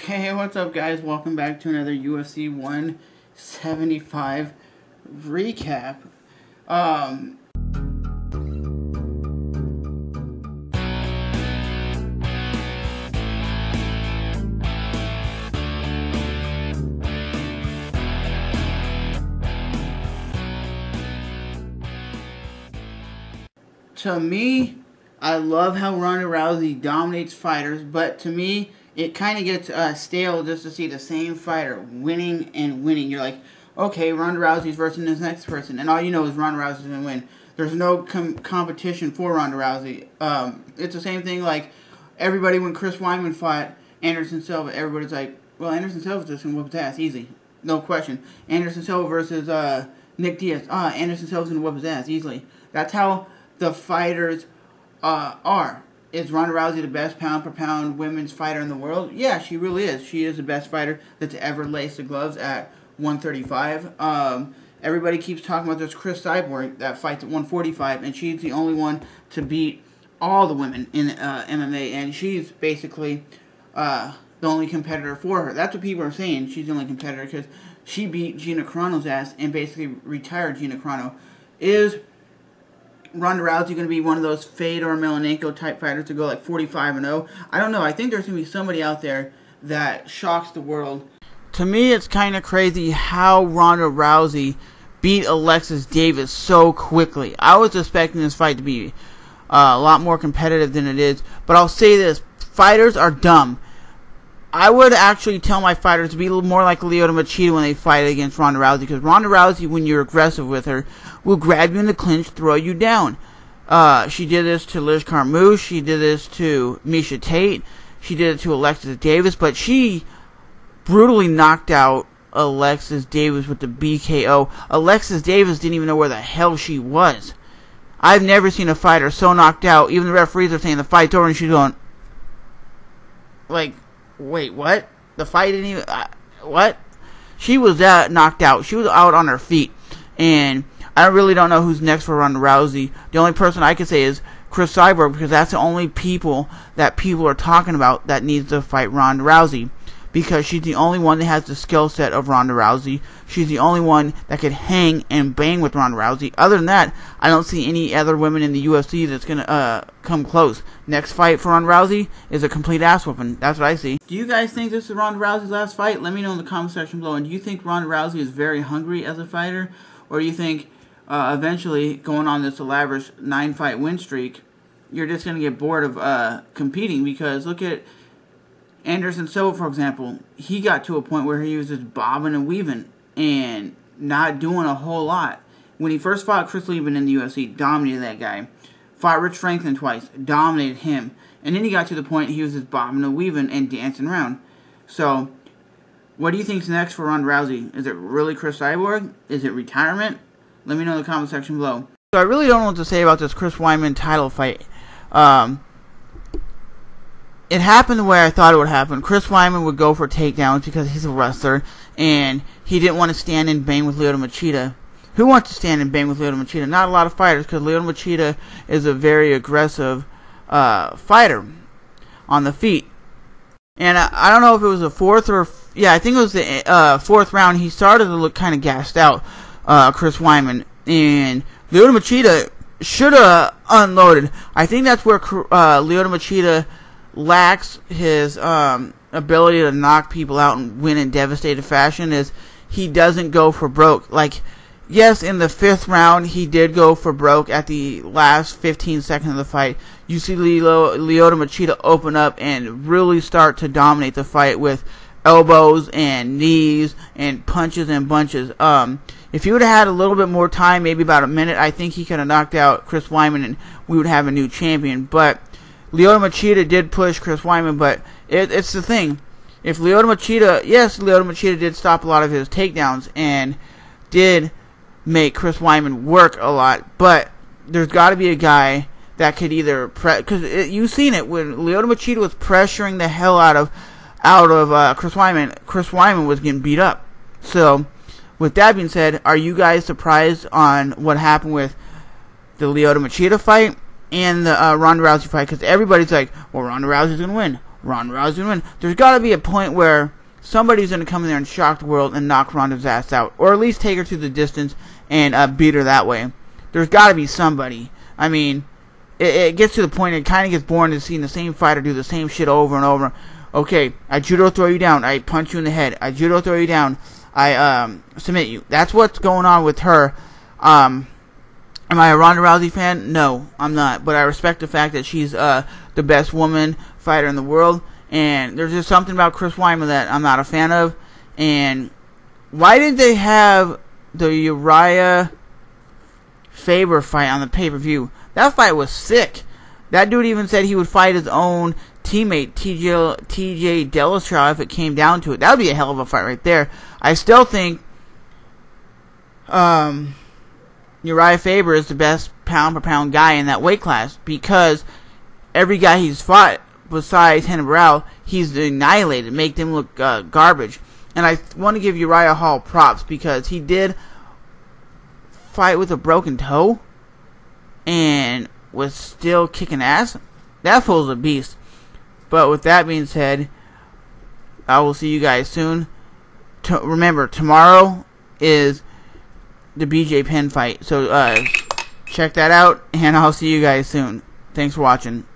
Hey, what's up, guys? Welcome back to another UFC 175 recap. To me, I love how Ronda Rousey dominates fighters, but to me, it kind of gets stale just to see the same fighter winning and winning. You're like, okay, Ronda Rousey's versus this next person, and all you know is Ronda Rousey's going to win. There's no competition for Ronda Rousey. It's the same thing like everybody when Chris Weidman fought Anderson Silva, everybody's like, well, Anderson Silva's just going to whoop his ass, easy. No question. Anderson Silva versus Nick Diaz. Anderson Silva's going to whoop his ass, easily. That's how the fighters are. Is Ronda Rousey the best pound-for-pound women's fighter in the world? Yeah, she really is. She is the best fighter that's ever laced the gloves at 135. Everybody keeps talking about this Chris Cyborg that fights at 145, and she's the only one to beat all the women in MMA, and she's basically the only competitor for her. That's what people are saying. She's the only competitor because she beat Gina Carano's ass and basically retired Gina Carano. Is Ronda Rousey going to be one of those Fedor Emelianenko type fighters to go like 45-0? I don't know. I think there's going to be somebody out there that shocks the world. To me, it's kind of crazy how Ronda Rousey beat Alexis Davis so quickly. I was expecting this fight to be a lot more competitive than it is. But I'll say this. Fighters are dumb. I would actually tell my fighters to be a little more like Lyoto Machida when they fight against Ronda Rousey. Because Ronda Rousey, when you're aggressive with her, will grab you in the clinch, throw you down. She did this to Liz Carmouche. She did this to Miesha Tate. She did it to Alexis Davis. But she brutally knocked out Alexis Davis with the BKO. Alexis Davis didn't even know where the hell she was. I've never seen a fighter so knocked out. Even the referees are saying the fight's over, and she's going, like, wait, what? The fight didn't even... what? She was knocked out. She was out on her feet. And I really don't know who's next for Ronda Rousey. The only person I could say is Chris Cyborg, because that's the only people that people are talking about that needs to fight Ronda Rousey. Because she's the only one that has the skill set of Ronda Rousey. She's the only one that could hang and bang with Ronda Rousey. Other than that, I don't see any other women in the UFC that's going to come close. Next fight for Ronda Rousey is a complete ass whooping. That's what I see. Do you guys think this is Ronda Rousey's last fight? Let me know in the comment section below. And do you think Ronda Rousey is very hungry as a fighter? Or do you think eventually, going on this elaborate 9-fight win streak, you're just going to get bored of competing? Because look at Anderson Silva, for example. He got to a point where he was just bobbing and weaving and not doing a whole lot. When he first fought Chris Lieben in the UFC, dominated that guy. Fought Rich Franklin twice, dominated him. And then he got to the point he was just bobbing and weaving and dancing around. So, what do you think's next for Ronda Rousey? Is it really Chris Cyborg? Is it retirement? Let me know in the comment section below. So I really don't know what to say about this Chris Weidman title fight. It happened the way I thought it would happen. Chris Weidman would go for takedowns because he's a wrestler, and he didn't want to stand and bang with Lyoto Machida. Who wants to stand and bang with Lyoto Machida? Not a lot of fighters, because Lyoto Machida is a very aggressive fighter on the feet. And I don't know if it was the fourth or... yeah, I think it was the fourth round. He started to look kind of gassed out, Chris Weidman. And Lyoto Machida should have unloaded. I think that's where Lyoto Machida lacks his ability to knock people out and win in devastating fashion, is he doesn't go for broke. Like, yes, in the 5th round, he did go for broke at the last 15 seconds of the fight. You see Lyoto Machida open up and really start to dominate the fight with elbows and knees and punches and bunches. If he would have had a little bit more time, maybe about a minute, I think he could have knocked out Chris Weidman and we would have a new champion. But Lyoto Machida did push Chris Weidman, but it's the thing. If Lyoto Machida... yes, Lyoto Machida did stop a lot of his takedowns and did make Chris Weidman work a lot, but there's got to be a guy that could either... because you've seen it. When Lyoto Machida was pressuring the hell out of Chris Weidman was getting beat up. So, with that being said, are you guys surprised on what happened with the Lyoto Machida fight and the Ronda Rousey fight? Because everybody's like, well, Ronda Rousey's going to win. Ronda Rousey would win. There's got to be a point where somebody's going to come in there and shock the world and knock Ronda's ass out. Or at least take her to the distance and beat her that way. There's got to be somebody. I mean, it gets to the point it kind of gets boring to seeing the same fighter do the same shit over and over. Okay, I judo throw you down. I punch you in the head. I judo throw you down. I submit you. That's what's going on with her. Am I a Ronda Rousey fan? No, I'm not. But I respect the fact that she's the best woman fighter in the world. And there's just something about Chris Weidman that I'm not a fan of. And why didn't they have the Uriah Faber fight on the pay-per-view? That fight was sick. That dude even said he would fight his own teammate, TJ Dillashaw, if it came down to it. That would be a hell of a fight right there. I still think Uriah Faber is the best pound-for-pound guy in that weight class because every guy he's fought besides Hannah Burrell, he's annihilated, make them look garbage. And I want to give Uriah Hall props because he did fight with a broken toe and was still kicking ass. That fool's a beast. But with that being said, I will see you guys soon. Remember, tomorrow is the BJ Penn fight. So check that out, and I'll see you guys soon. Thanks for watching.